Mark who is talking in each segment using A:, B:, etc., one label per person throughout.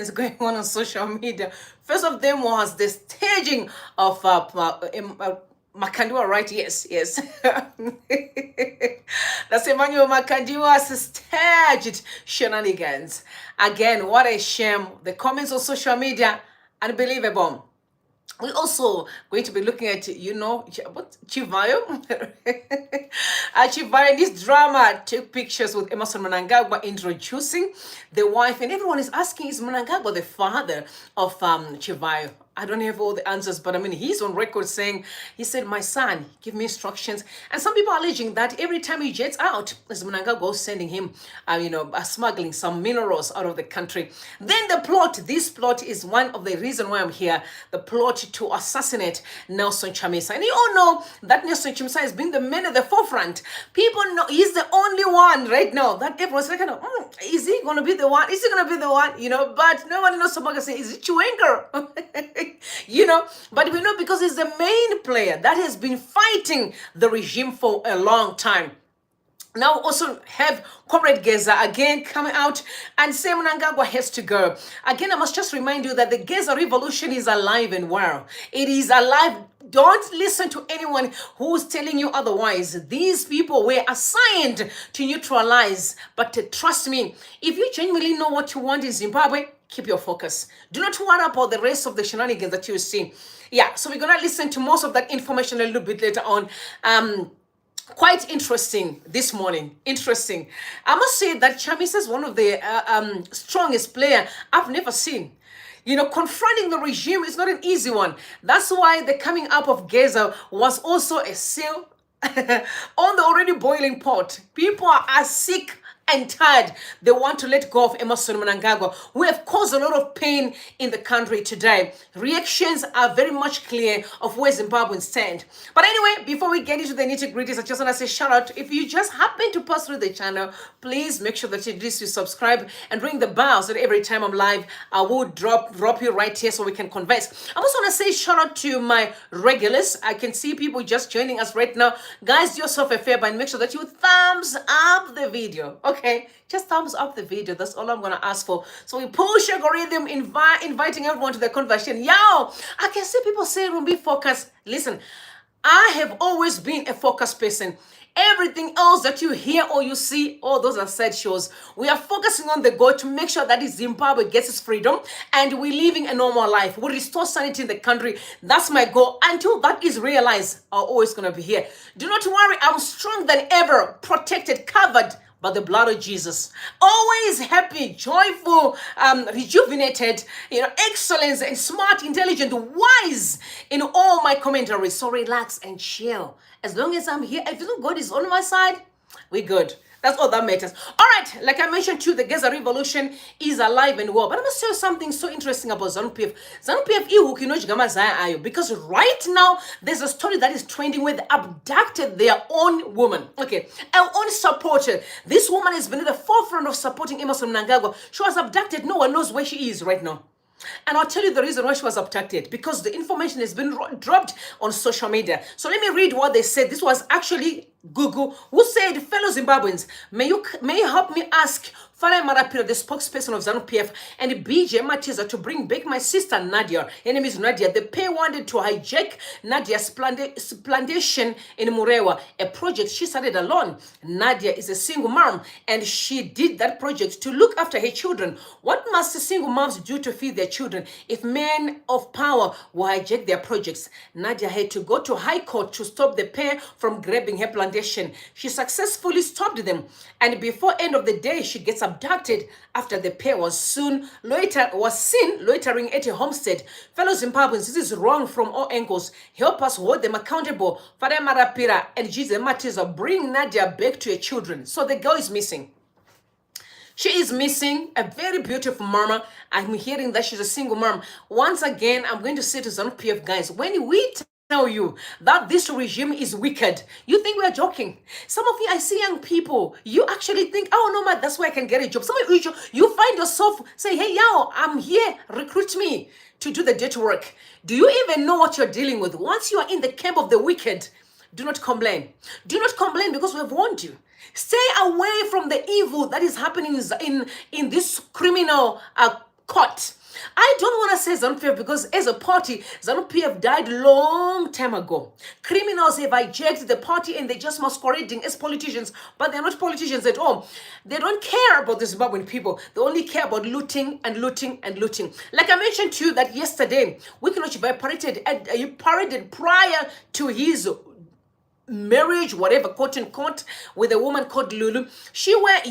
A: incidents going on social media. First of them was the staging of Makandiwa, right? Yes. That's Emmanuel Makandiwa's staged shenanigans. Again, what a shame. The comments on social media, unbelievable. We're also going to be looking at, what, Chivayo? Chivayo, this drama took pictures with Emerson Mnangagwa introducing the wife, and everyone is asking, is Mnangagwa the father of Chivayo? I don't have all the answers, but I mean, he's on record saying, he said, my son, give me instructions. And some people are alleging that every time he jets out, is Mnangagwa sending him, smuggling some minerals out of the country. Then this plot is one of the reasons why I'm here, the plot to assassinate Nelson Chamisa. And you all know that Nelson Chamisa has been the man at the forefront. People know he's the only one right now that everyone's like, is he going to be the one? Is he going to be the one? But no one knows about say, is it chiwenga? But we know because he's the main player that has been fighting the regime for a long time. Now also have Comrade Geza again coming out and say Mnangagwa has to go. Again, I must just remind you that the Geza revolution is alive and well. It is alive. Don't listen to anyone who's telling you otherwise. These people were assigned to neutralize. But trust me, if you genuinely know what you want in Zimbabwe, keep your focus. Do not worry about the rest of the shenanigans that you see. Yeah, so we're going to listen to most of that information a little bit later on. Quite interesting this morning. Interesting. I must say that Chamisa is one of the strongest player I've never seen. Confronting the regime is not an easy one. That's why the coming up of Geza was also a seal on the already boiling pot. People are sick and tired. They want to let go of Emerson Mnangagwa, who have caused a lot of pain in the country today. Reactions are very much clear of where Zimbabweans stand. But anyway, before we get into the nitty-gritties, I just want to say shout out. If you just happen to pass through the channel, please make sure that you do subscribe and ring the bell so that every time I'm live, I will drop you right here so we can converse. I also want to say shout out to my regulars. I can see people just joining us right now. Guys, do yourself a favor and make sure that you thumbs up the video. Okay, just thumbs up the video. That's all I'm gonna ask for. So we push algorithm, inviting everyone to the conversation. Yo, I can see people say, "Rumbi, focus." Listen, I have always been a focused person. Everything else that you hear or you see, all those are side shows. We are focusing on the goal to make sure that Zimbabwe gets its freedom and we're living a normal life. We restore sanity in the country. That's my goal. Until that is realized, I'm always gonna be here. Do not worry, I'm strong than ever, protected, covered by the blood of Jesus. Always happy, joyful, rejuvenated, excellence and smart, intelligent, wise in all my commentaries. So relax and chill. As long as I'm here, if God is on my side, we're good. That's all that matters. All right, like I mentioned too, the Geza revolution is alive and well. But I must tell you something so interesting about ZANU PF. ZANU PF, because right now there's a story that is trending where they abducted their own woman. Okay, our own supporter. This woman has been at the forefront of supporting Emerson Mnangagwa. She was abducted. No one knows where she is right now. And I'll tell you the reason why she was abducted, because the information has been dropped on social media. So let me read what they said. This was actually Google, who said, fellow Zimbabweans, may you help me ask Farai Marapira, the spokesperson of ZANU PF, and BJ Matiza to bring back my sister Nadia. Her name is Nadia. The pair wanted to hijack Nadia's plantation in Murewa, a project she started alone. Nadia is a single mom, and she did that project to look after her children. What must single moms do to feed their children if men of power will hijack their projects? Nadia had to go to High Court to stop the pair from grabbing her plantation. She successfully stopped them, and before end of the day, she gets abducted after the pair was seen loitering at a homestead. Fellow Zimbabweans, this is wrong from all angles. Help us hold them accountable. Farai Marapira and Jesus Matiza, bring Nadia back to her children. So the girl is missing. She is missing, a very beautiful mama. I'm hearing that she's a single mom. Once again, I'm going to say to ZANU PF guys, when we tell you that this regime is wicked, you think we are joking. Some of you, I see young people, you actually think, oh no man, that's where I can get a job. Some of you find yourself say, hey yo, I'm here, recruit me to do the dirty work. Do you even know what you're dealing with? Once you are in the camp of the wicked, do not complain. Do not complain, because we have warned you. Stay away from the evil that is happening in this criminal court. I don't want to say ZANU PF because as a party, ZANU PF died long time ago. Criminals have hijacked the party and they're just masquerading as politicians, but they're not politicians at all. They don't care about the Zimbabwean people. They only care about looting and looting and looting. Like I mentioned to you that yesterday, Wicknell paraded prior to his marriage, whatever, quote unquote, with a woman called Lulu. He went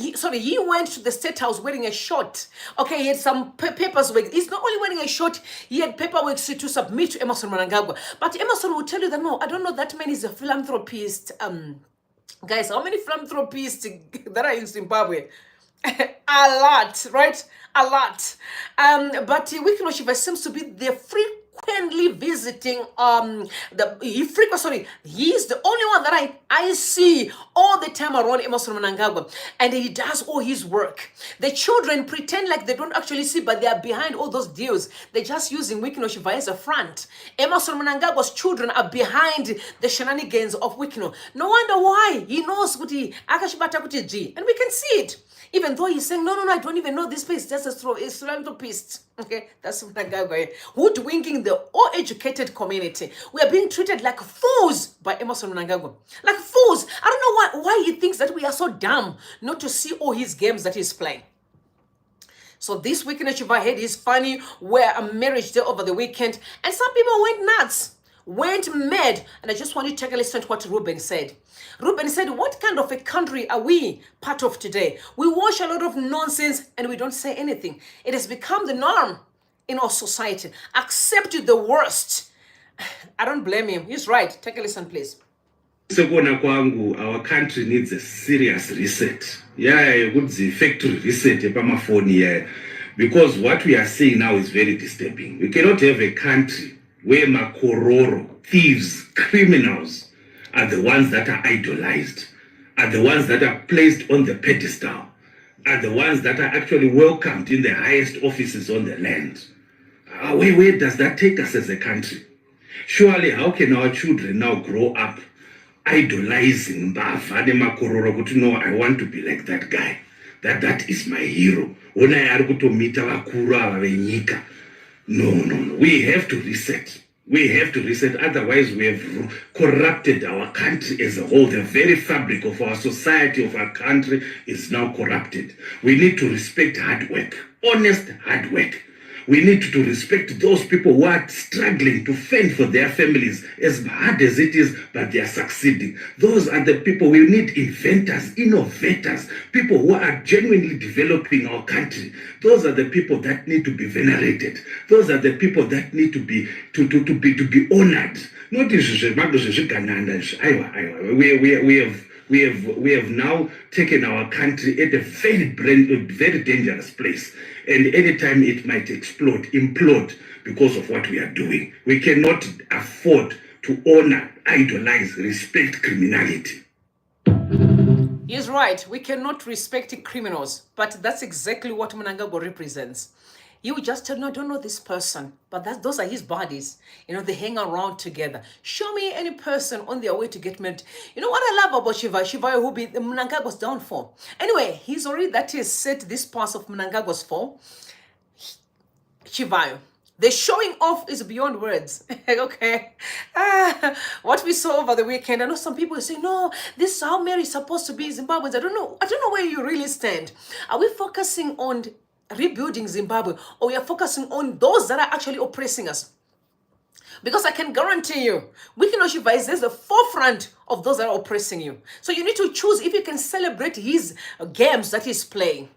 A: to the State House wearing a short. Okay, he had some papers. He's not only wearing a short, he had paperwork to submit to Emmerson Mnangagwa. But Emmerson will tell you that, no, I don't know that man is a philanthropist. Guys, how many philanthropists that are in Zimbabwe? A lot, right? A lot. But Wicknell seems to be the frequently visiting he's the only one that I see all the time around Emmerson Mnangagwa, and he does all his work. The children pretend like they don't actually see, but they are behind all those deals. They're just using Wicknell as a front. Emmerson Mnangagwa's children are behind the shenanigans of Wicknell. No wonder why. He knows kuti akashibata kuti G, and we can see it. Even though he's saying, no, I don't even know this place. That's a philanthropist. Okay, that's Mnangagwa. Hoodwinking the all-educated community. We are being treated like fools by Emmerson Mnangagwa. Like fools. I don't know why he thinks that we are so dumb not to see all his games that he's playing. So this weekend at Chiva had his funny where a marriage day over the weekend, and some people went nuts. Went mad. And I just want you to take a listen to what Ruben said. Ruben said, what kind of a country are we part of today? We watch a lot of nonsense and we don't say anything. It has become the norm in our society. Accept the worst. I don't blame him. He's right. Take a listen, please.
B: Our country needs a serious reset. Yeah, good factory reset because what we are seeing now is very disturbing. We cannot have a country where makororo, thieves, criminals are the ones that are idolized, are the ones that are placed on the pedestal, are the ones that are actually welcomed in the highest offices on the land. Where does that take us as a country? Surely, how can our children now grow up idolizing Mbavane Makororo? No, I want to be like that guy. That is my hero. No. We have to reset. We have to reset. Otherwise, we have corrupted our country as a whole. The very fabric of our society, of our country, is now corrupted. We need to respect hard work, honest hard work. We need to respect those people who are struggling to fend for their families as hard as it is, but they are succeeding. Those are the people we need: inventors, innovators, people who are genuinely developing our country. Those are the people that need to be venerated. Those are the people that need to be honored. Not we have now taken our country at a very dangerous place. And anytime it might implode because of what we are doing. We cannot afford to honor, idolize, respect criminality.
A: He's right. We cannot respect criminals. But that's exactly what Mnangagwa represents. You would just tell, no, I don't know this person, but those are his bodies. They hang around together. Show me any person on their way to get married. You know what I love about Shiva who be Mnangagwa's downfall. Anyway, he's already set this path of Mnangagwa's fall. Shiva, the showing off is beyond words. Okay. What we saw over the weekend, I know some people say, no, this is how marriage is supposed to be in Zimbabweans. I don't know where you really stand. Are we focusing on rebuilding Zimbabwe, or we are focusing on those that are actually oppressing us? Because I can guarantee you, Wicknell is the forefront of those that are oppressing you. So you need to choose if you can celebrate his games that he's playing.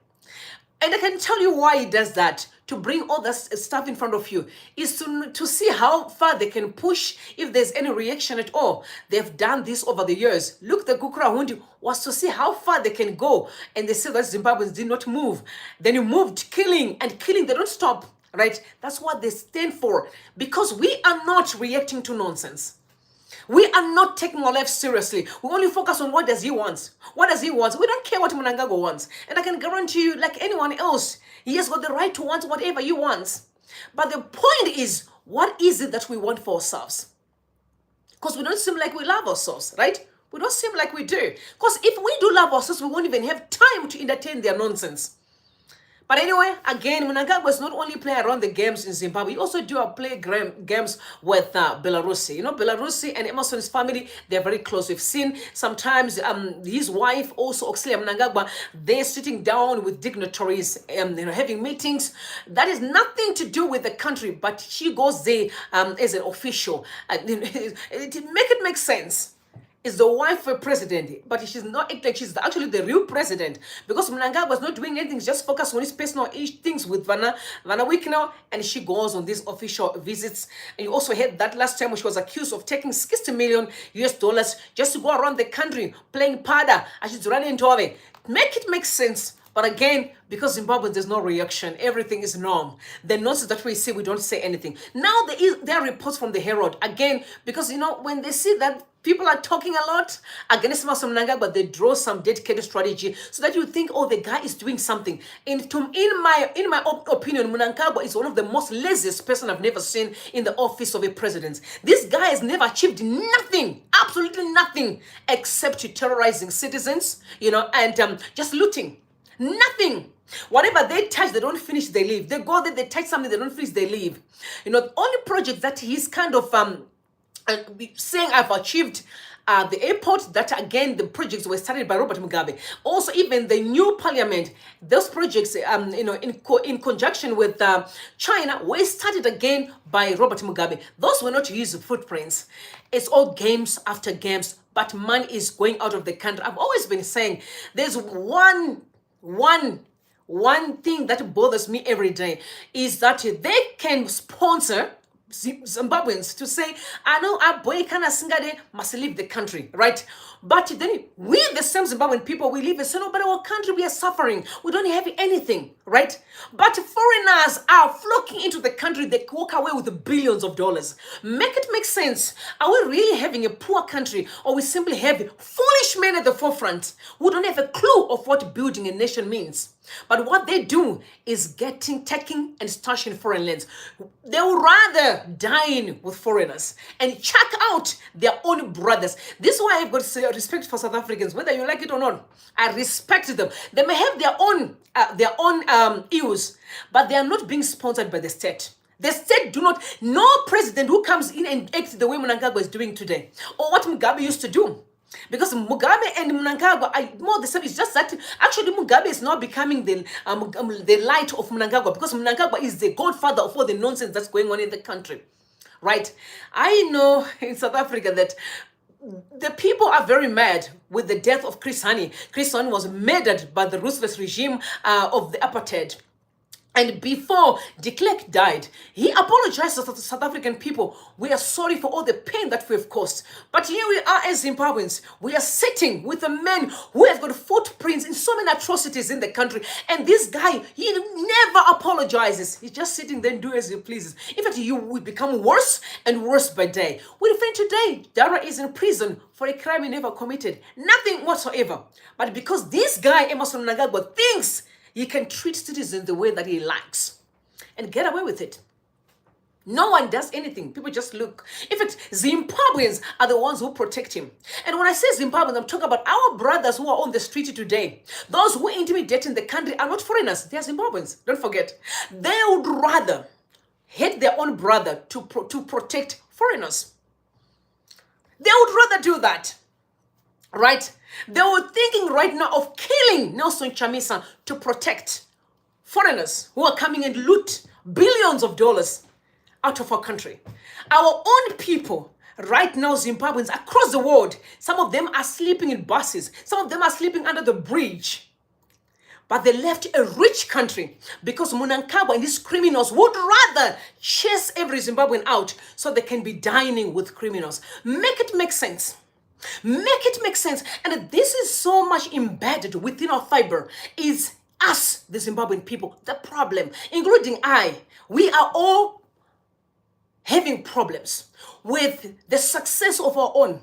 A: And I can tell you why he does that. To bring all that stuff in front of you is to see how far they can push, if there's any reaction at all. They've done this over the years. Look, the Gukura Hundi was to see how far they can go. And they said that Zimbabweans did not move. Then you moved killing, and killing, they don't stop, right? That's what they stand for. Because we are not reacting to nonsense. We are not taking our life seriously. We only focus on what does he want. What does he want? We don't care what Mnangagwa wants. And I can guarantee you, like anyone else, he has got the right to want whatever he wants. But the point is, what is it that we want for ourselves? Because we don't seem like we love ourselves, right? We don't seem like we do. Because if we do love ourselves, we won't even have time to entertain their nonsense. But anyway, again, Mnangagwa was not only play around the games in Zimbabwe, he also do play games with Belarusi. You know, Belarusi and Emerson's family, they're very close. We've seen sometimes his wife, also Oxley Mnangagwa, they're sitting down with dignitaries, having meetings. That is nothing to do with the country, but she goes there as an official. To make it make sense, is the wife of a president, but she's not like she's actually the real president, because Mnangagwa was not doing anything, just focused on his personal things with Vanna Wicknell, and she goes on these official visits. And you also heard that last time when she was accused of taking 60 million US dollars just to go around the country playing pada, and she's running into it. Make it make sense. But again, because Zimbabwe, there's no reaction. Everything is norm. The nonsense that we see, we don't say anything. Now there are reports from the Herald. Again, because, when they see that people are talking a lot against Mnangagwa, they draw some dedicated strategy so that you think, oh, the guy is doing something. In my opinion, Mnangagwa is one of the most laziest person I've never seen in the office of a president. This guy has never achieved nothing, absolutely nothing, except terrorizing citizens, and just looting. Nothing. Whatever they touch, they don't finish, they leave. They go there, they touch something, they don't finish, they leave. The only project that he's kind of saying I've achieved the airport, that again, the projects were started by Robert Mugabe. Also, even the new parliament, those projects, in conjunction with China, were started again by Robert Mugabe. Those were not his footprints. It's all games after games, but money is going out of the country. I've always been saying there's one thing that bothers me every day is that they can sponsor Zimbabweans to say, I know our boy Kana Singade must leave the country, right? But then we, the same Zimbabwean people, we live and say, no, but our country, we are suffering. We don't have anything, right? But foreigners are flocking into the country. They walk away with billions of dollars. Make it make sense. Are we really having a poor country, or we simply have foolish men at the forefront who don't have a clue of what building a nation means? But what they do is taking and stashing foreign lands. They would rather dine with foreigners and check out their own brothers. This is why I've got respect for South Africans, whether you like it or not. I respect them. They may have their own issues, but they are not being sponsored by the state. The state no president who comes in and acts the way Mnangagwa is doing today, or what Mugabe used to do. Because Mugabe and Mnangagwa are more the same. It's just that actually Mugabe is now becoming the light of Mnangagwa, because Mnangagwa is the godfather of all the nonsense that's going on in the country, right? I know in South Africa that the people are very mad with the death of Chris Hani. Chris Hani was murdered by the ruthless regime of the apartheid. And before de Klerk died, he apologized to the South African people. We are sorry for all the pain that we've caused. But here we are as Zimbabweans. We are sitting with a man who has got footprints in so many atrocities in the country. And this guy, he never apologizes. He's just sitting there and doing as he pleases. In fact, you will become worse and worse by day. We find today, Dara is in prison for a crime he never committed. Nothing whatsoever. But because this guy, Emmerson Mnangagwa, thinks he can treat citizens the way that he likes and get away with it. No one does anything. People just look. In fact, Zimbabweans are the ones who protect him. And when I say Zimbabweans, I'm talking about our brothers who are on the street today. Those who intimidate in the country are not foreigners. They are Zimbabweans. Don't forget. They would rather hate their own brother to protect foreigners. They would rather do that. Right? They were thinking right now of killing Nelson Chamisa to protect foreigners who are coming and loot billions of dollars out of our country. Our own people right now, Zimbabweans across the world, some of them are sleeping in buses. Some of them are sleeping under the bridge. But they left a rich country because Mnangagwa and his criminals would rather chase every Zimbabwean out so they can be dining with criminals. Make it make sense. Make it make sense. And this is so much embedded within our fiber. Is us, the Zimbabwean people, the problem, including I. We are all having problems with the success of our own.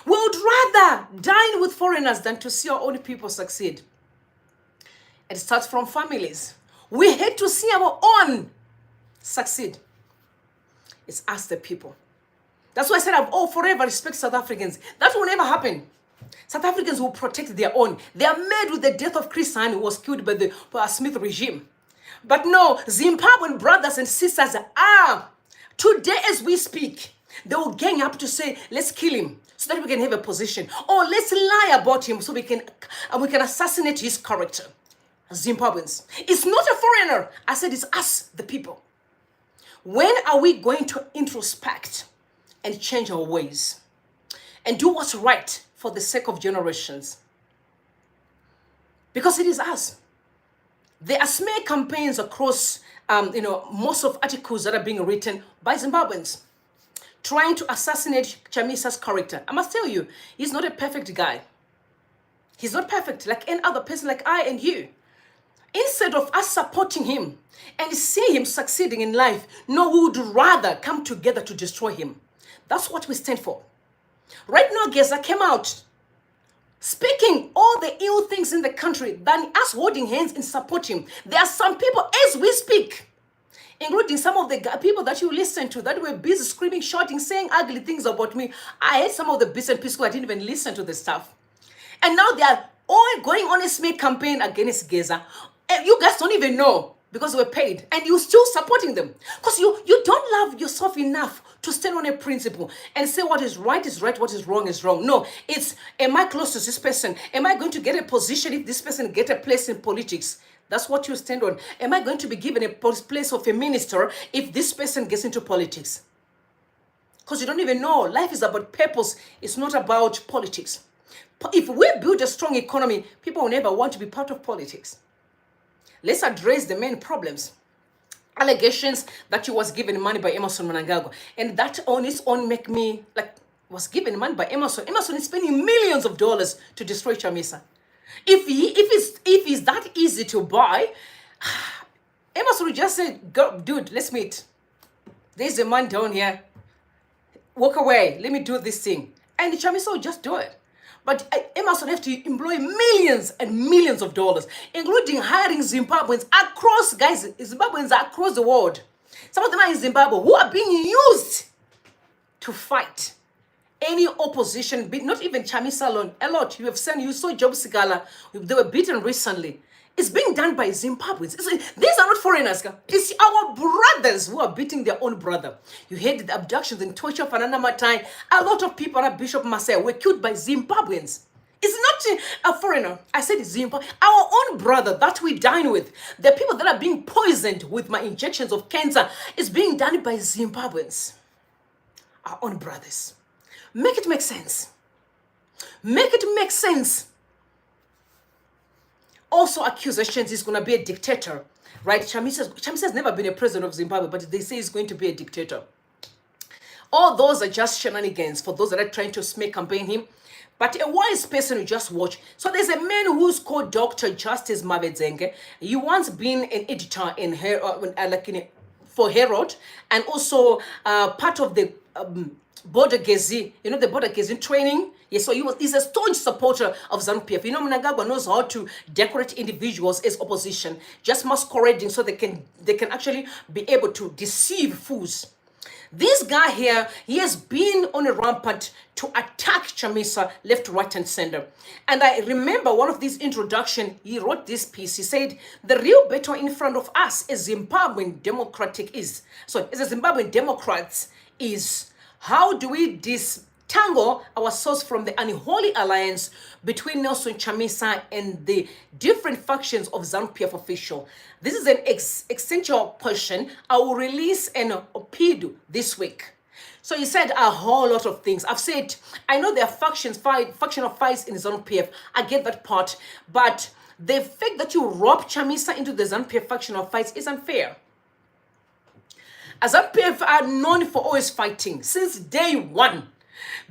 A: We would rather dine with foreigners than to see our own people succeed. It starts from families. We hate to see our own succeed. It's us, the people. That's why I said I've all forever respect South Africans. That will never happen. South Africans will protect their own. They are mad with the death of Chris Hani, who was killed by the Smith regime. But no, Zimbabwean brothers and sisters are, today as we speak, they will gang up to say, let's kill him so that we can have a position. Or let's lie about him so we can assassinate his character. Zimbabweans. It's not a foreigner. I said it's us, the people. When are we going to introspect and change our ways and do what's right for the sake of generations? Because it is us. There are smear campaigns across, most of articles that are being written by Zimbabweans trying to assassinate Chamisa's character. I must tell you, he's not a perfect guy. He's not perfect like any other person like I and you. Instead of us supporting him and seeing him succeeding in life, no, we would rather come together to destroy him. That's what we stand for. Right now, Geza came out speaking all the ill things in the country than us holding hands and supporting him. There are some people, as we speak, including some of the people that you listen to that were busy screaming, shouting, saying ugly things about me. I had some of the bits and pieces who I didn't even listen to the stuff. And now they are all going on a smear campaign against Geza. And you guys don't even know because we're paid. And you're still supporting them. Because you don't love yourself enough to stand on a principle and say what is right, what is wrong. No, it's, am I close to this person? Am I going to get a position if this person get a place in politics? That's what you stand on. Am I going to be given a place of a minister if this person gets into politics? Because you don't even know. Life is about purpose. It's not about politics. If we build a strong economy, people will never want to be part of politics. Let's address the main problems. Allegations that he was given money by Emmerson Mnangagwa. And that on its own make me, was given money by Emmerson. Emmerson is spending millions of dollars to destroy Chamisa. If it's that easy to buy, Emerson would just say, "Go, dude, let's meet. There's a man down here. Walk away. Let me do this thing." And Chamisa would just do it. But Emerson have to employ millions and millions of dollars, including hiring Zimbabweans Zimbabweans are across the world. Some of them are in Zimbabwe who are being used to fight any opposition, not even Chamisa alone. A lot. You saw Job Sigala. They were beaten recently. It's being done by Zimbabweans. These are not foreigners. It's our brothers who are beating their own brother. You heard the abductions in torture of Ananamatai. A lot of people at Bishop Masai were killed by Zimbabweans. It's not a foreigner. I said Zimbabwe. Our own brother that we dine with. The people that are being poisoned with my injections of cancer is being done by Zimbabweans. Our own brothers. Make it make sense. Make it make sense. Also accusations he's going to be a dictator, right? Chamisa has never been a president of Zimbabwe, but they say he's going to be a dictator. All those are just shenanigans for those that are trying to smear campaign him. But a wise person will just watch. So there's a man who's called Dr. Justice Mabedzenge. He once been an editor for Herald and also part of the Border Gezi, the Border Gezi training. Yes, so he's a staunch supporter of ZANU PF. Mnangagwa knows how to decorate individuals as opposition, just masquerading so they can actually be able to deceive fools. This guy here, he has been on a rampant to attack Chamisa left, right, and center. And I remember one of these introduction, he wrote this piece. He said, the real battle in front of us as Zimbabwean Democrats is how do we disentangle ourselves from the unholy alliance between Nelson Chamisa and the different factions of ZANU PF official. This is an essential question. I will release an op-ed this week. So he said a whole lot of things. I've said, I know there are factional fights in ZANU PF. I get that part. But the fact that you rob Chamisa into the ZANU PF factional fights is unfair. As ZANU PF are known for always fighting since day one.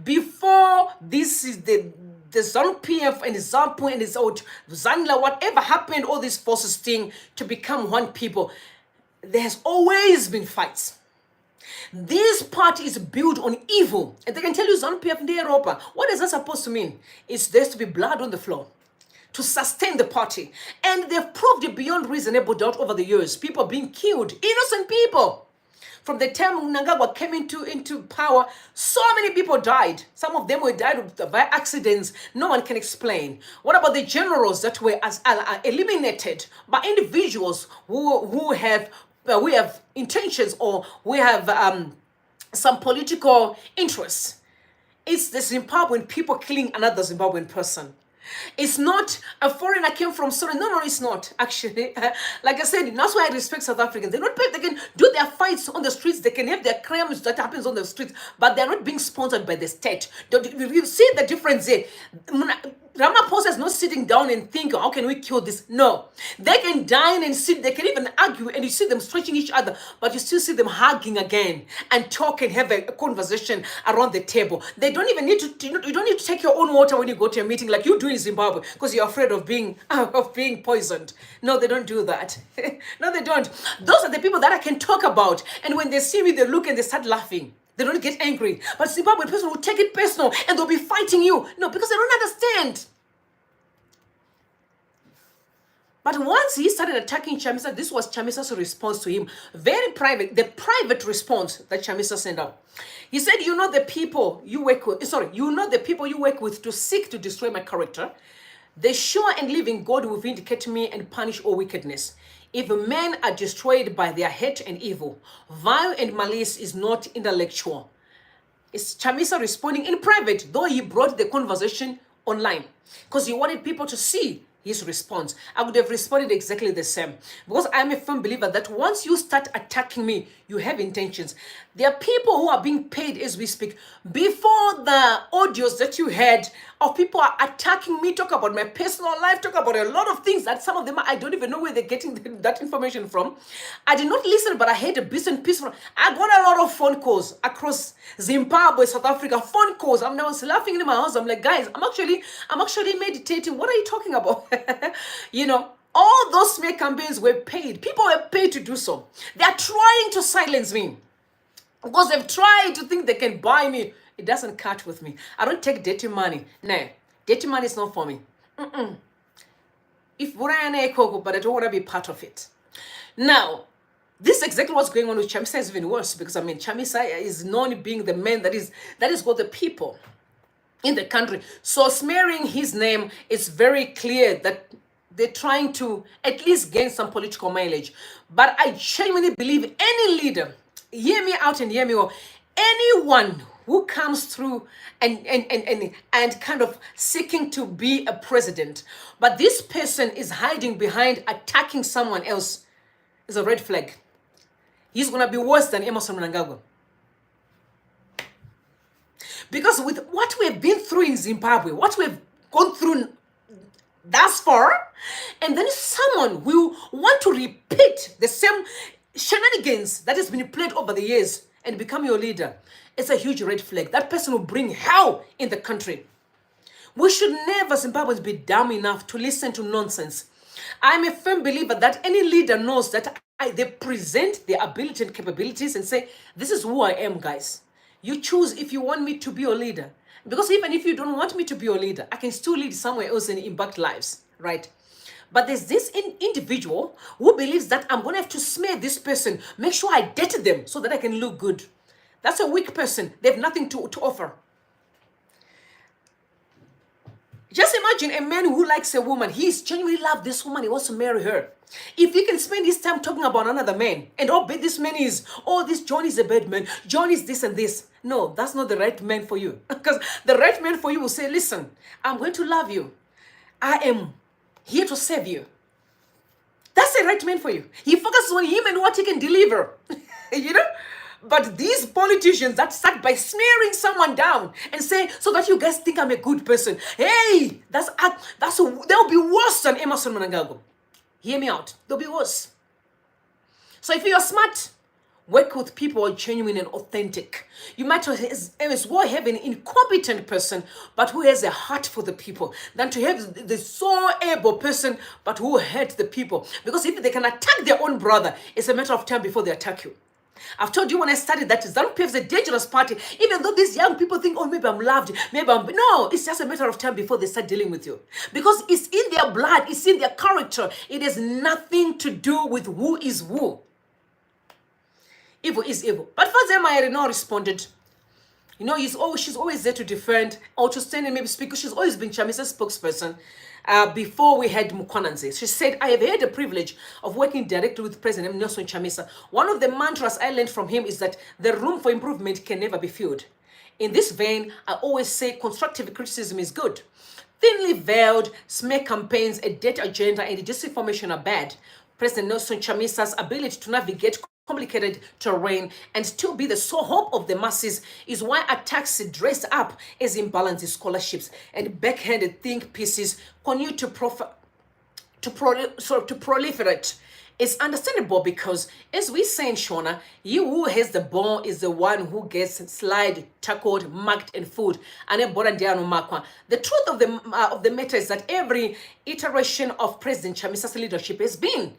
A: Before this is the ZANU PF and the ZAPU and his old Zanla, whatever happened, all these forces thing to become one people, there has always been fights. This party is built on evil. And they can tell you ZANU PF in Europa. What is that supposed to mean? It's there to be blood on the floor to sustain the party. And they've proved it beyond reasonable doubt over the years. People being killed, innocent people. From the time Mnangagwa came into power, so many people died. Some of them were died by accidents. No one can explain. What about the generals that were eliminated by individuals who have we have intentions, or we have some political interests? It's the Zimbabwean people killing another Zimbabwean person. It's not a foreigner came from Sudan. No, it's not. Actually, like I said, that's why I respect South Africans. They're not. They can do their fights on the streets. They can have their crimes that happens on the streets, but they're not being sponsored by the state. You see the difference there. Ramaphosa is not sitting down and thinking, how can we kill this? No. They can dine and sit. They can even argue, and you see them stretching each other, but you still see them hugging again and talk and have a conversation around the table. They don't even need to, you don't need to take your own water when you go to a meeting like you do in Zimbabwe because you're afraid of being poisoned. No, they don't do that. No, they don't. Those are the people that I can talk about. And when they see me, they look and they start laughing. They don't get angry. But Zimbabwean person will take it personal and they'll be fighting you. No, because they don't understand. But once he started attacking Chamisa, this was Chamisa's response to him. Very private, the private response that Chamisa sent out. He said, you know the people you work with, to seek to destroy my character. The sure and living God will vindicate me and punish all wickedness. If men are destroyed by their hate and evil, vile and malice is not intellectual. It's Chamisa responding in private, though he brought the conversation online, because he wanted people to see his response. I would have responded exactly the same, because I'm a firm believer that once you start attacking me, you have intentions. There are people who are being paid as we speak. Before the audios that you had of people are attacking me, talk about my personal life, talk about a lot of things that some of them I don't even know where they're getting that information from. I did not listen, but I heard a bits and pieces. I got a lot of phone calls across Zimbabwe, South Africa, phone calls. I was laughing in my house. I'm like, guys, I'm actually meditating. What are you talking about? You know, all those smear campaigns were paid. People were paid to do so. They are trying to silence me because they've tried to think they can buy me. It doesn't cut with me. I don't take dirty money. No, dirty money is not for me. If but I don't want to be part of it. Now, this is exactly what's going on with Chamisa. Is even worse because Chamisa is known being the man that is got the people in the country. So smearing his name, it's very clear that they're trying to at least gain some political mileage. But I genuinely believe any leader, hear me out and hear me well, anyone who comes through and kind of seeking to be a president, but this person is hiding behind attacking someone else, is a red flag. He's going to be worse than Emmerson Mnangagwa. Because with what we've been through in Zimbabwe, what we've gone through thus far, and then someone will want to repeat the same shenanigans that has been played over the years and become your leader, it's a huge red flag. That person will bring hell in the country. We should never, Zimbabweans, be dumb enough to listen to nonsense. I'm a firm believer that any leader knows that they present their ability and capabilities and say, this is who I am, guys. You choose if you want me to be your leader. Because even if you don't want me to be your leader, I can still lead somewhere else and impact lives, right? But there's this individual who believes that I'm going to have to smear this person, make sure I date them so that I can look good. That's a weak person. They have nothing to offer. Just imagine a man who likes a woman. He's genuinely loves this woman. He wants to marry her. If he can spend his time talking about another man, and oh, bad this man is, oh, this John is a bad man, John is this and this. No, that's not the right man for you. Because the right man for you will say, listen, I'm going to love you. I am here to save you. That's the right man for you. He focuses on him and what he can deliver. You know? But these politicians that start by smearing someone down and say, so that you guys think I'm a good person. Hey, they'll be worse than Emmerson Mnangagwa. Hear me out. They'll be worse. So if you're smart, work with people who are genuine and authentic. You might as well have an incompetent person, but who has a heart for the people, than to have the so able person, but who hurt the people. Because if they can attack their own brother, it's a matter of time before they attack you. I've told you when I started that ZANU PF is a dangerous party. Even though these young people think, oh, maybe I'm loved, maybe I'm... No, it's just a matter of time before they start dealing with you. Because it's in their blood, it's in their character. It has nothing to do with who is who. Evil is evil. But Father Mayere no responded. You know, she's always there to defend or to stand and maybe speak, because she's always been Chamisa's spokesperson. Before we had Mukwananze, she said, I have had the privilege of working directly with President Nelson Chamisa. One of the mantras I learned from him is that the room for improvement can never be filled. In this vein, I always say constructive criticism is good. Thinly veiled smear campaigns, a debt agenda, and disinformation are bad. President Nelson Chamisa's ability to navigate complicated terrain and still be the sole hope of the masses is why attacks dressed up as imbalanced scholarships and backhanded think pieces continue to proliferate. It's understandable because, as we say in Shona, he who has the ball is the one who gets slide, tackled, marked, and fooled. The truth of the matter is that every iteration of President Chamisa's leadership has been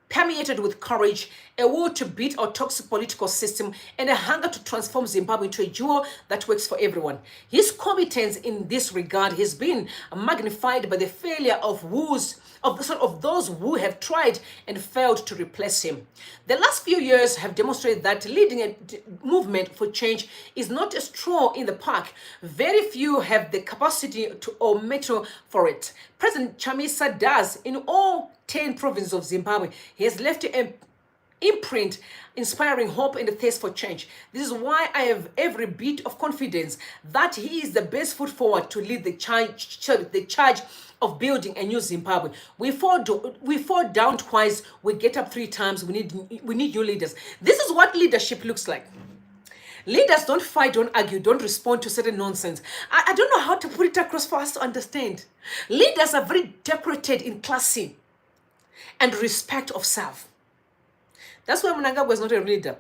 A: permeated with courage, a will to beat our toxic political system, and a hunger to transform Zimbabwe into a jewel that works for everyone. His competence in this regard has been magnified by the failure of those who have tried and failed to replace him. The last few years have demonstrated that leading a movement for change is not a stroll in the park. Very few have the capacity or mettle for it. President Chamisa does in all 10 provinces of Zimbabwe. He has left an imprint inspiring hope and the thirst for change. This is why I have every bit of confidence that he is the best foot forward to lead the charge of building a new Zimbabwe. We fall down twice, we get up 3 times. We need new leaders. This is what leadership looks like. Leaders don't fight, don't argue, don't respond to certain nonsense. I don't know how to put it across for us to understand. Leaders are very decorated in classy and respect of self. That's why Mnangagwa is not a leader.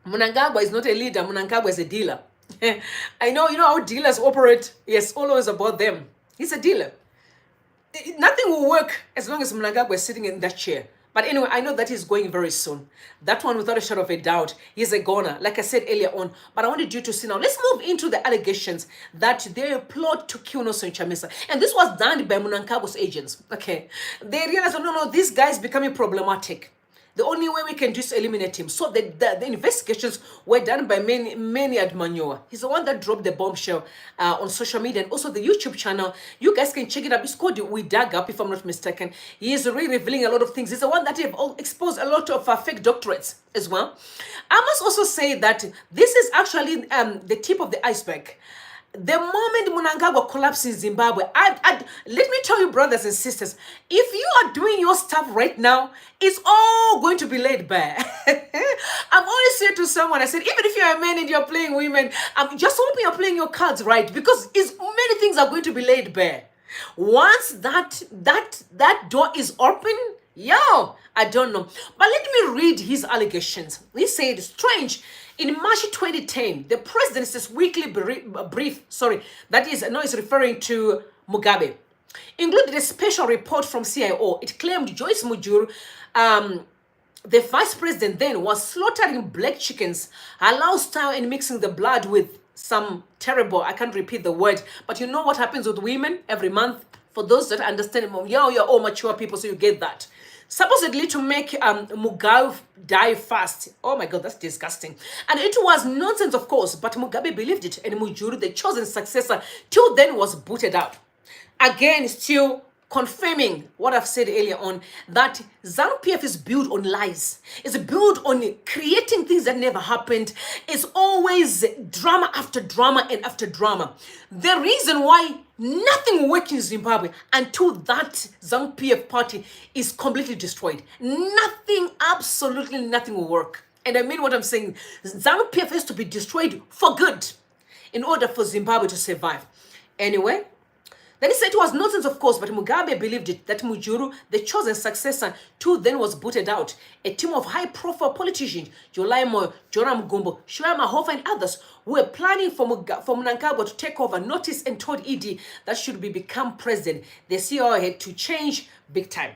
A: Mnangagwa is not a leader. Mnangagwa is a dealer. I know, you know how dealers operate. Yes, always about them. He's a dealer. Nothing will work as long as Mnangagwa is sitting in that chair. But anyway, I know that he's going very soon. That one, without a shadow of a doubt, he's a goner, like I said earlier on. But I wanted you to see now. Let's move into the allegations that they plot to kill Nelson Chamisa. And this was done by Mnangagwa's agents. Okay. They realized, oh, no, this guy is becoming problematic. The only way we can do is eliminate him. So the investigations were done by Maynard Manyowa. He's the one that dropped the bombshell on social media and also the YouTube channel. You guys can check it up. It's called We Dug Up, if I'm not mistaken. He is really revealing a lot of things. He's the one that have exposed a lot of fake doctorates as well. I must also say that this is actually the tip of the iceberg. The moment Mnangagwa collapses in Zimbabwe, let me tell you, brothers and sisters, if you are doing your stuff right now, it's all going to be laid bare. I've always said to someone, I said, even if you're a man and you're playing women, just hope you're playing your cards right, because many things are going to be laid bare. Once that door is open, I don't know. But let me read his allegations. He said, strange. In March 2010, the president's weekly brief, that is, now is referring to Mugabe, included a special report from CIO. It claimed Joyce Mujuru, the vice president then, was slaughtering black chickens, halal style, and mixing the blood with some terrible, I can't repeat the word, but you know what happens with women every month? For those that understand, you're all mature people, so you get that. Supposedly to make Mugabe die fast. Oh my God, that's disgusting. And it was nonsense, of course, but Mugabe believed it, and Mujuru, the chosen successor, till then was booted out. Again, still confirming what I've said earlier on, that ZANU PF is built on lies. It's built on creating things that never happened. It's always drama after drama and after drama. The reason why nothing will work in Zimbabwe until that ZANU PF party is completely destroyed. Nothing, absolutely nothing will work. And I mean what I'm saying. ZANU PF has to be destroyed for good in order for Zimbabwe to survive. Anyway, then he said it was nonsense, of course, but Mugabe believed it, that Mujuru, the chosen successor, too then was booted out. A team of high-profile politicians, Moyo, Joram Gumbo, Shuama Hofa, and others, who were planning for Mnangagwa to take over, noticed and told ED that should become president. The CEO had to change big time.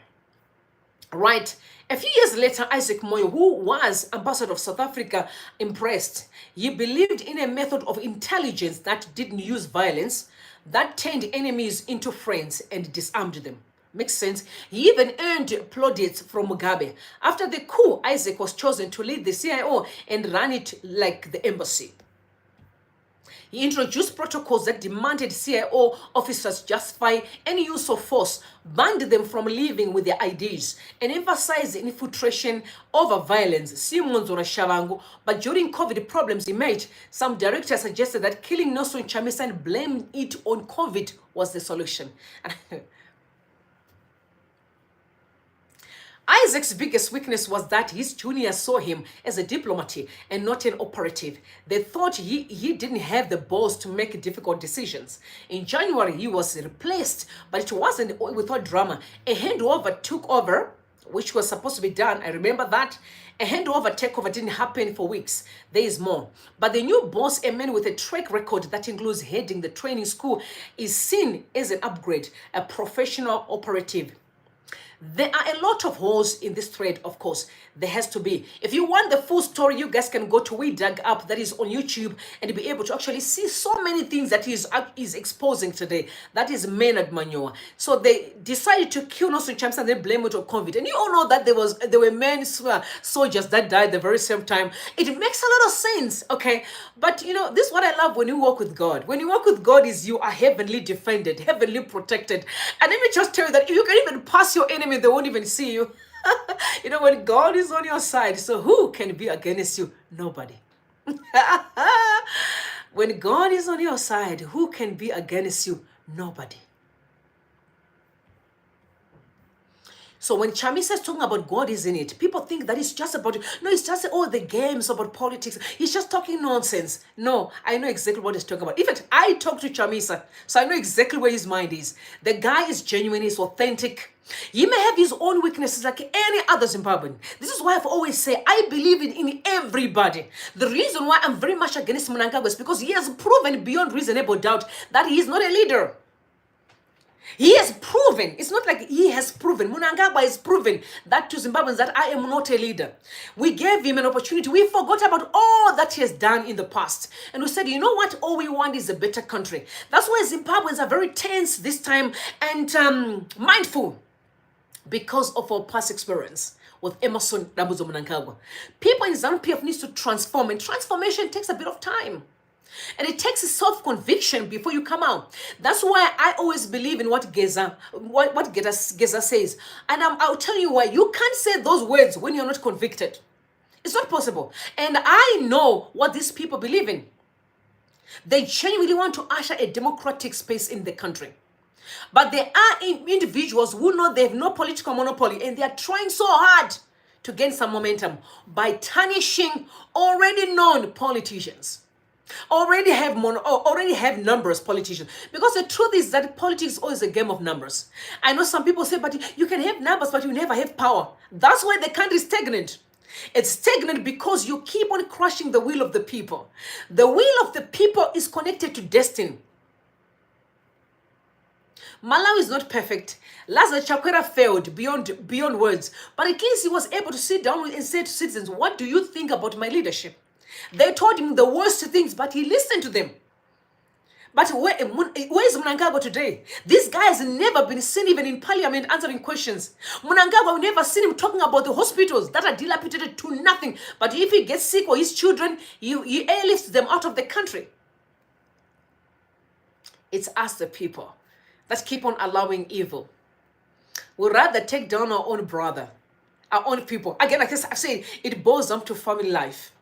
A: Right. A few years later, Isaac Moyo, who was ambassador of South Africa, impressed. He believed in a method of intelligence that didn't use violence, that turned enemies into friends and disarmed them. Makes sense. He even earned plaudits from Mugabe. After the coup, Isaac was chosen to lead the CIO and run it like the embassy. He introduced protocols that demanded CIO officers justify any use of force, banned them from leaving with their IDs, and emphasized infiltration over violence. See Mwonzora Tshabangu. But during COVID problems emerged, some directors suggested that killing Nelson Chamisa and blaming it on COVID was the solution. Isaac's biggest weakness was that his juniors saw him as a diplomat and not an operative. They thought he didn't have the balls to make difficult decisions. In January, he was replaced, but it wasn't without drama. A handover took over, which was supposed to be done. I remember that. A handover-takeover didn't happen for weeks. There is more. But the new boss, a man with a track record that includes heading the training school, is seen as an upgrade, a professional operative. There are a lot of holes in this thread, of course. There has to be. If you want the full story, you guys can go to We Dug Up, that is on YouTube, and be able to actually see so many things that he is exposing today. That is Maynard Manyowa. So they decided to kill Nelson Chamisa and then blame it on COVID. And you all know that there were many soldiers that died at the very same time. It makes a lot of sense, okay? But you know, this is what I love when you walk with God. When you walk with God is you are heavenly defended, heavenly protected. And let me just tell you that you can even pass your enemy, they won't even see you. You know, when God is on your side, so who can be against you? Nobody. When God is on your side, who can be against you? Nobody. So when Chamisa is talking about God is in it, people think that it's just about, no, it's just all the games about politics. He's just talking nonsense. No, I know exactly what he's talking about. In fact, I talk to Chamisa, so I know exactly where his mind is. The guy is genuine, he's authentic. He may have his own weaknesses like any other Zimbabwean. This is why I've always said I believe in everybody. The reason why I'm very much against Mnangagwa is because he has proven beyond reasonable doubt that he is not a leader. He has proven, it's not like he has proven, Mnangagwa has proven that to Zimbabweans that I am not a leader. We gave him an opportunity. We forgot about all that he has done in the past. And we said, you know what? All we want is a better country. That's why Zimbabweans are very tense this time and mindful because of our past experience with Emerson Mnangagwa. People in ZANU PF needs to transform, and transformation takes a bit of time. And it takes a self-conviction before you come out. That's why I always believe in what Geza says. And I'll tell you why. You can't say those words when you're not convicted. It's not possible. And I know what these people believe in. They genuinely want to usher a democratic space in the country. But there are individuals who know they have no political monopoly and they are trying so hard to gain some momentum by tarnishing already known politicians. Already have numbers, politicians. Because the truth is that politics is always a game of numbers. I know some people say, but you can have numbers, but you never have power. That's why the country is stagnant. It's stagnant because you keep on crushing the will of the people. The will of the people is connected to destiny. Malawi is not perfect. Lazarus Chakwera failed beyond words. But at least he was able to sit down and say to citizens, what do you think about my leadership? They told him the worst things, but he listened to them. But where is Mnangagwa today? This guy has never been seen even in parliament answering questions. Mnangagwa, we never seen him talking about the hospitals that are dilapidated to nothing. But if he gets sick or his children, he airlifts them out of the country. It's us, the people, that keep on allowing evil. We'd rather take down our own brother, our own people. Again, like I said, it boils down to family life.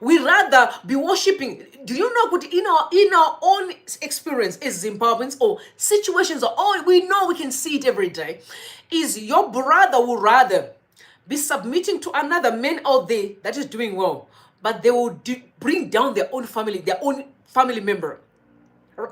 A: We rather be worshipping. Do you know what in our own experience as Zimbabweans or situations or all we know, we can see it every day, is your brother would rather be submitting to another man out there that is doing well, but they will bring down their own family member.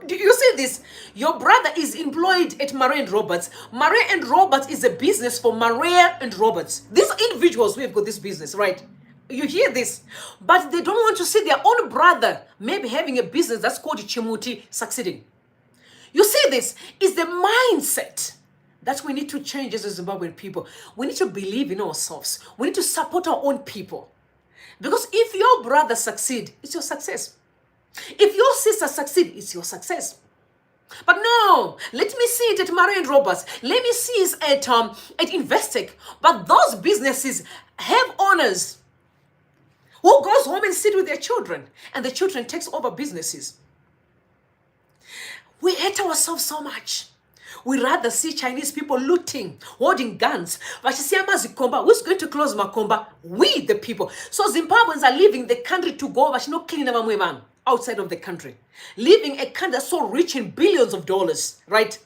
A: Do you see this? Your brother is employed at Marais and Roberts. Marais and Roberts is a business for Marais and Roberts. These individuals who have got this business, right? You hear this, but they don't want to see their own brother maybe having a business that's called Chimuti succeeding. You see this is the mindset that we need to change as a Zimbabwean people. We need to believe in ourselves. We need to support our own people. Because if your brother succeed, it's your success. If your sister succeed, it's your success. But no, let me see it at Murray and Roberts. Let me see it at Investec. But those businesses have owners who goes home and sit with their children, and the children takes over businesses. We hate ourselves so much. We rather see Chinese people looting, holding guns. Who's going to close Makomba? We, the people. So Zimbabweans are leaving the country to go outside of the country. Leaving a country that's so rich in billions of dollars, right?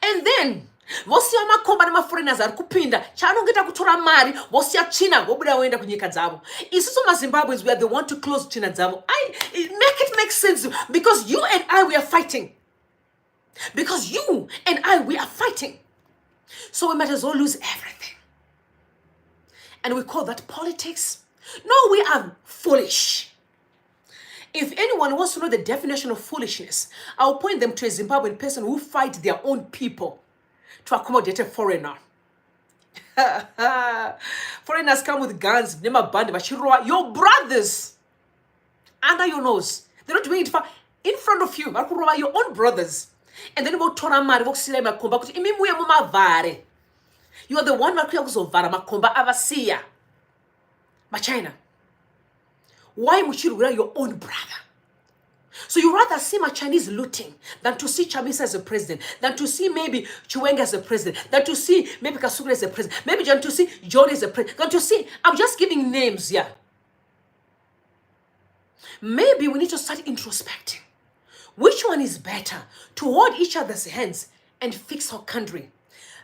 A: And then, vosiya makomba nemaforeigners ari kupinda chaanongeta kutora mari vosiya China vobuda voenda kunyika dzavo. Isusu maZimbabweans, we are the one to close China dzavo. It makes sense because you and I, we are fighting. Because you and I, we are fighting. So we might as well lose everything. And we call that politics? No, we are foolish. If anyone wants to know the definition of foolishness, I'll point them to a Zimbabwean person who fight their own people to accommodate a foreigner. Foreigners come with guns, your brothers under your nose. They're not doing it in front of you, your own brothers. And then you are the one makomba China. Why would you rely your own brother? So you rather see my Chinese looting than to see Chamisa as a president, than to see maybe Chiwenga as a president, than to see maybe Kasugura as a president, maybe than to see John as a president, than to see, I'm just giving names here. Maybe we need to start introspecting. Which one is better, to hold each other's hands and fix our country,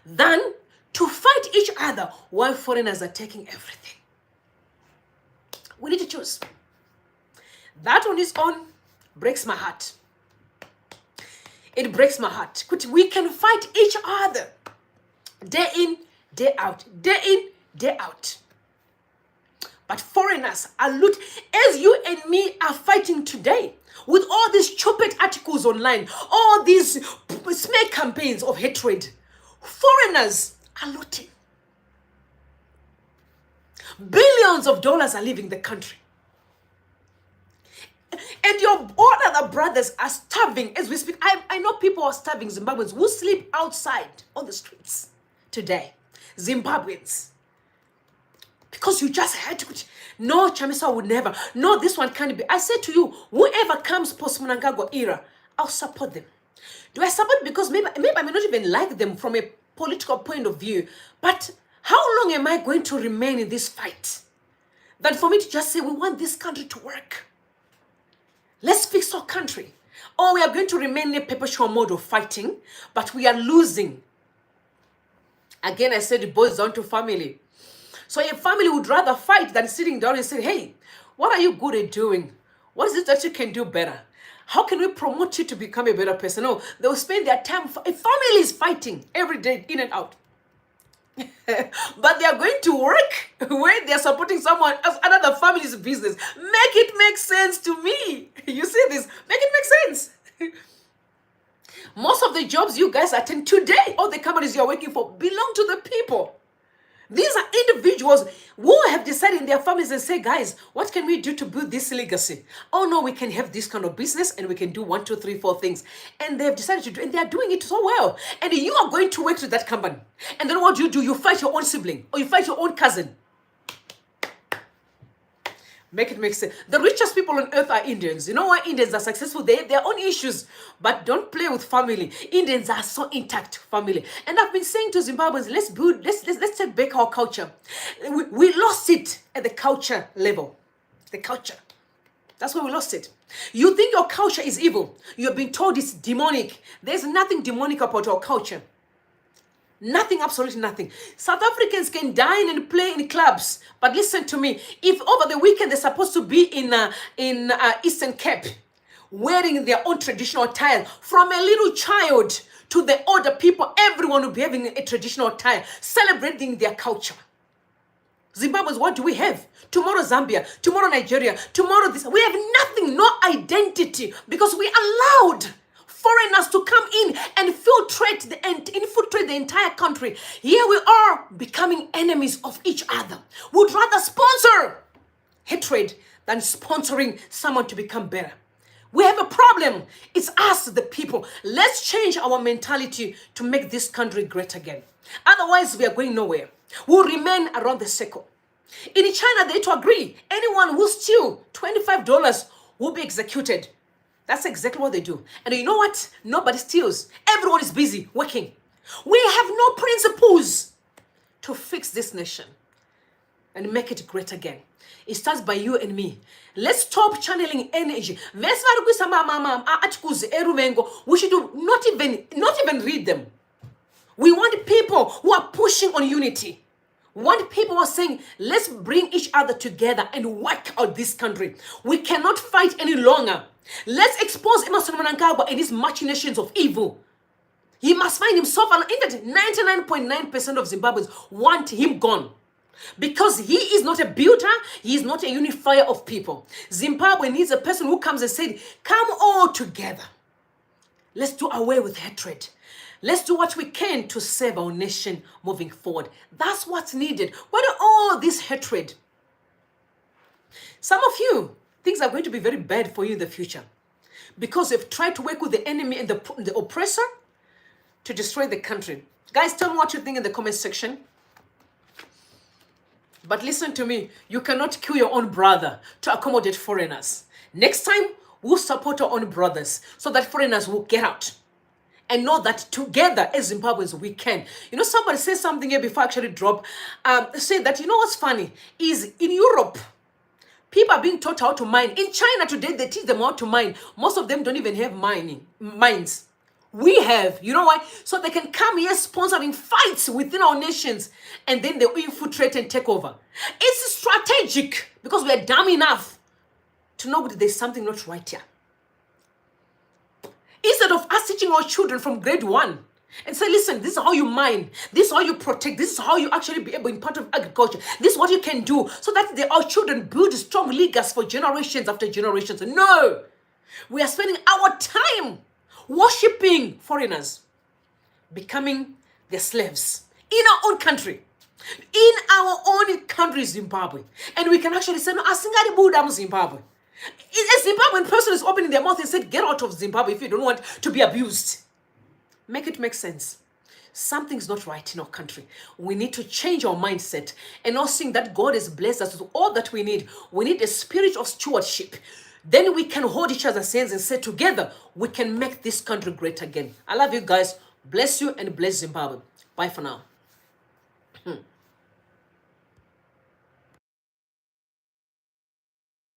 A: than to fight each other while foreigners are taking everything? We need to choose. That on its own breaks my heart. It breaks my heart. We can fight each other day in, day out, day in, day out. But foreigners are loot, as you and me are fighting today with all these stupid articles online, all these smear campaigns of hatred. Foreigners are looting. Billions of dollars are leaving the country. And your all other brothers are starving as we speak. I know people are starving, Zimbabweans who sleep outside on the streets today. Zimbabweans. Because you just had to. No, Chamisa would never. No, this one can't be. I said to you, whoever comes post Mnangagwa era, I'll support them. Do I support because maybe I may not even like them from a political point of view, but how long am I going to remain in this fight? Than for me to just say, we want this country to work. Let's fix our country. Or we are going to remain in a perpetual mode of fighting, but we are losing. Again, I said it boils down to family. So a family would rather fight than sitting down and say, hey, what are you good at doing? What is it that you can do better? How can we promote you to become a better person? No, they will spend their time. A family is fighting every day, in and out. But they are going to work when they are supporting someone else, another family's business. Make it make sense to me. You see this? Make it make sense. Most of the jobs you guys attend today, all the companies you're working for, belong to the people. These are individuals who have decided in their families and say, guys, what can we do to build this legacy? Oh no, we can have this kind of business and we can do 1, 2, 3, 4 things. And they've decided to do, and they're doing it so well. And you are going to work to that company. And then what do? You fight your own sibling or you fight your own cousin. Make it make sense. The richest people on earth are Indians. You know why Indians are successful? They have their own issues, but don't play with family. Indians are so intact family. And I've been saying to Zimbabweans, let's take back our culture. We lost it at the culture level. The culture. That's where we lost it. You think your culture is evil. You have been told it's demonic. There's nothing demonic about our culture. Nothing, absolutely nothing. South Africans can dine and play in clubs, but listen to me. If over the weekend they're supposed to be in Eastern Cape, wearing their own traditional attire, from a little child to the older people, everyone will be having a traditional attire, celebrating their culture. Zimbabweans, what do we have? Tomorrow Zambia, tomorrow Nigeria, tomorrow this. We have nothing, no identity, because we allowed foreigners to come in and infiltrate the entire country. Here we are becoming enemies of each other. We'd rather sponsor hatred than sponsoring someone to become better. We have a problem. It's us, the people. Let's change our mentality to make this country great again. Otherwise, we are going nowhere. We'll remain around the circle. In China, they to agree. Anyone who steals $25 will be executed. That's exactly what they do. And you know what? Nobody steals. Everyone is busy working. We have no principles to fix this nation and make it great again. It starts by you and me. Let's stop channeling energy. We should not even read them. We want people who are pushing on unity. We want people who are saying, let's bring each other together and work out this country. We cannot fight any longer. Let's expose Emmerson Mnangagwa and his machinations of evil. He must find himself, and in fact, 99.9% of Zimbabweans want him gone. Because he is not a builder, he is not a unifier of people. Zimbabwe needs a person who comes and says, come all together. Let's do away with hatred. Let's do what we can to save our nation moving forward. That's what's needed. What are all this hatred? Some of you, things are going to be very bad for you in the future. Because you've tried to work with the enemy and the oppressor to destroy the country. Guys, tell me what you think in the comment section. But listen to me, you cannot kill your own brother to accommodate foreigners. Next time, we'll support our own brothers so that foreigners will get out. And know that together as Zimbabweans, we can. You know, somebody said something here before I actually drop. Say that, you know what's funny? Is in Europe, people are being taught how to mine. In China today, they teach them how to mine. Most of them don't even have mines. We have, you know why? So they can come here sponsoring fights within our nations and then they'll infiltrate and take over. It's strategic because we are dumb enough to know that there's something not right here. Instead of us teaching our children from grade 1 and say, listen, this is how you mine, this is how you protect, this is how you actually be able in part of agriculture, this is what you can do so that our children build strong leaders for generations after generations. No, we are spending our time worshipping foreigners, becoming their slaves in our own country, in our own country, Zimbabwe. And we can actually say, no, asingari buda Zimbabwe. A Zimbabwean person is opening their mouth and said, get out of Zimbabwe if you don't want to be abused. Make it make sense. Something's not right in our country. We need to change our mindset and not think that God has blessed us with all that we need. We need a spirit of stewardship. Then we can hold each other's hands and say together, we can make this country great again. I love you guys. Bless you and bless Zimbabwe. Bye for now.